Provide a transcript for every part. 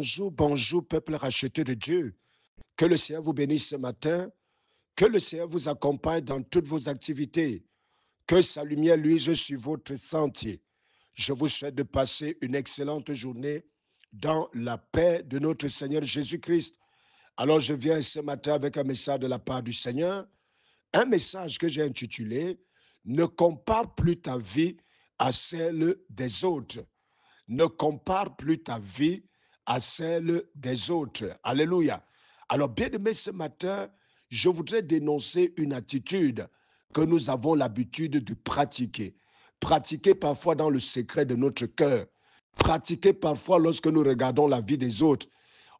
bonjour, bonjour, peuple racheté de Dieu. Que le Seigneur vous bénisse ce matin. Que le Seigneur vous accompagne dans toutes vos activités. Que sa lumière luise sur votre sentier. Je vous souhaite de passer une excellente journée dans la paix de notre Seigneur Jésus-Christ. Alors, je viens ce matin avec un message de la part du Seigneur. Un message que j'ai intitulé « Ne compare plus ta vie à celle des autres ». Ne compare plus ta vie à celle des autres. Alléluia. Alors, bien-aimé, ce matin, je voudrais dénoncer une attitude que nous avons l'habitude de pratiquer. Pratiquer parfois dans le secret de notre cœur. Pratiquer parfois lorsque nous regardons la vie des autres.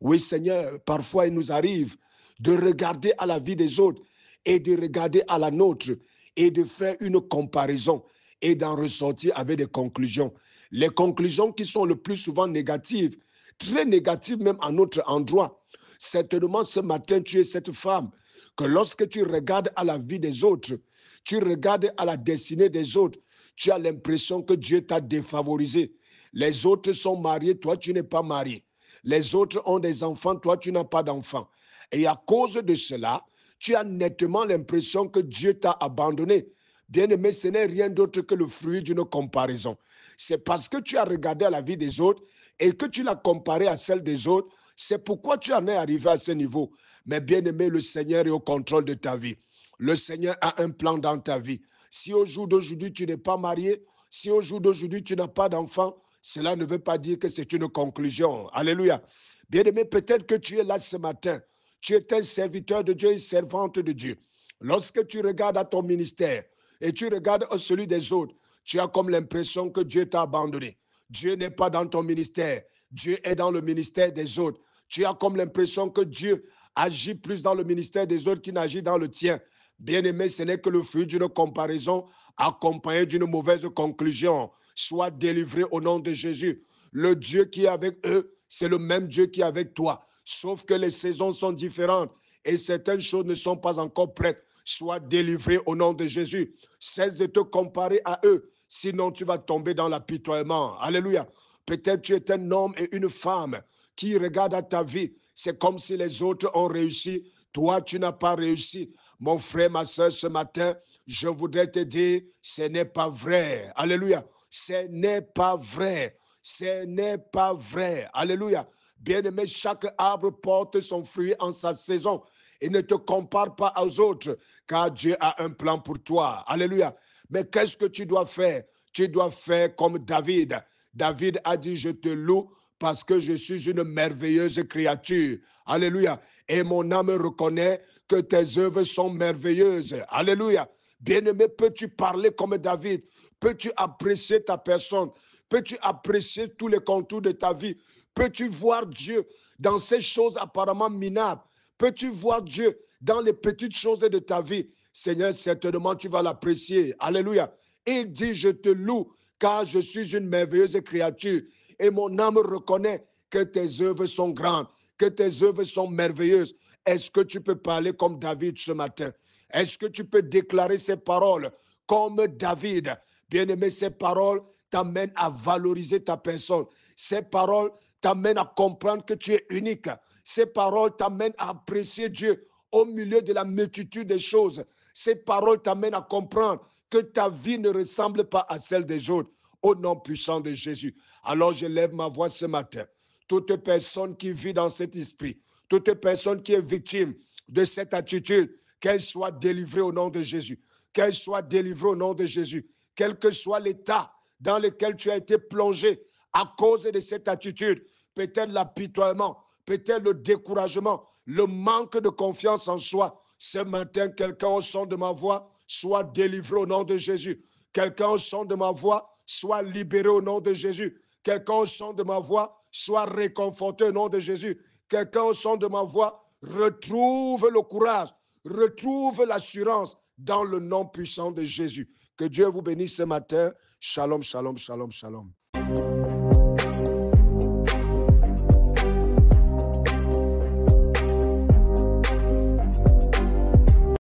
Oui, Seigneur, parfois il nous arrive de regarder à la vie des autres et de regarder à la nôtre et de faire une comparaison et d'en ressortir avec des conclusions. Les conclusions qui sont le plus souvent négatives, très négatives même à notre endroit. Certainement ce matin, tu es cette femme que lorsque tu regardes à la vie des autres, tu regardes à la destinée des autres, tu as l'impression que Dieu t'a défavorisé. Les autres sont mariés, toi tu n'es pas marié. Les autres ont des enfants, toi tu n'as pas d'enfants. Et à cause de cela, tu as nettement l'impression que Dieu t'a abandonné. Bien-aimé, ce n'est rien d'autre que le fruit d'une comparaison. C'est parce que tu as regardé à la vie des autres et que tu l'as comparée à celle des autres, c'est pourquoi tu en es arrivé à ce niveau. Mais bien-aimé, le Seigneur est au contrôle de ta vie. Le Seigneur a un plan dans ta vie. Si au jour d'aujourd'hui, tu n'es pas marié, si au jour d'aujourd'hui, tu n'as pas d'enfant, cela ne veut pas dire que c'est une conclusion. Alléluia. Bien-aimé, peut-être que tu es là ce matin. Tu es un serviteur de Dieu, une servante de Dieu. Lorsque tu regardes à ton ministère et tu regardes à celui des autres, tu as comme l'impression que Dieu t'a abandonné. Dieu n'est pas dans ton ministère. Dieu est dans le ministère des autres. Tu as comme l'impression que Dieu agit plus dans le ministère des autres qu'il n'agit dans le tien. Bien-aimé, ce n'est que le fruit d'une comparaison accompagnée d'une mauvaise conclusion. Sois délivré au nom de Jésus. Le Dieu qui est avec eux, c'est le même Dieu qui est avec toi. Sauf que les saisons sont différentes et certaines choses ne sont pas encore prêtes. Sois délivré au nom de Jésus. Cesse de te comparer à eux, sinon tu vas tomber dans l'apitoiement. Alléluia. Peut-être tu es un homme et une femme qui regardent à ta vie. C'est comme si les autres ont réussi. Toi, tu n'as pas réussi. Mon frère, ma soeur, ce matin, je voudrais te dire, ce n'est pas vrai. Alléluia. Ce n'est pas vrai. Ce n'est pas vrai. Alléluia. Bien-aimé, chaque arbre porte son fruit en sa saison. Et ne te compare pas aux autres, car Dieu a un plan pour toi. Alléluia. Mais qu'est-ce que tu dois faire? Tu dois faire comme David. David a dit, je te loue parce que je suis une merveilleuse créature. Alléluia. Et mon âme reconnaît que tes œuvres sont merveilleuses. Alléluia. Bien-aimé, peux-tu parler comme David? Peux-tu apprécier ta personne? Peux-tu apprécier tous les contours de ta vie? Peux-tu voir Dieu dans ces choses apparemment minables? Peux-tu voir Dieu dans les petites choses de ta vie? Seigneur, certainement tu vas l'apprécier. Alléluia. Il dit, je te loue car je suis une merveilleuse créature et mon âme reconnaît que tes œuvres sont grandes, que tes œuvres sont merveilleuses. Est-ce que tu peux parler comme David ce matin? Est-ce que tu peux déclarer ces paroles comme David? Bien-aimé, ces paroles t'amènent à valoriser ta personne. Ces paroles t'amènent à comprendre que tu es unique. Ces paroles t'amènent à apprécier Dieu au milieu de la multitude des choses. Ces paroles t'amènent à comprendre que ta vie ne ressemble pas à celle des autres. Au nom puissant de Jésus. Alors je lève ma voix ce matin. Toute personne qui vit dans cet esprit, toute personne qui est victime de cette attitude, qu'elle soit délivrée au nom de Jésus. Qu'elle soit délivrée au nom de Jésus. Quel que soit l'état dans lequel tu as été plongé à cause de cette attitude, peut-être l'apitoiement, peut-être le découragement, le manque de confiance en soi. Ce matin, quelqu'un au son de ma voix soit délivré au nom de Jésus. Quelqu'un au son de ma voix soit libéré au nom de Jésus. Quelqu'un au son de ma voix soit réconforté au nom de Jésus. Quelqu'un au son de ma voix retrouve le courage, retrouve l'assurance dans le nom puissant de Jésus. Que Dieu vous bénisse ce matin. Shalom, shalom, shalom, shalom.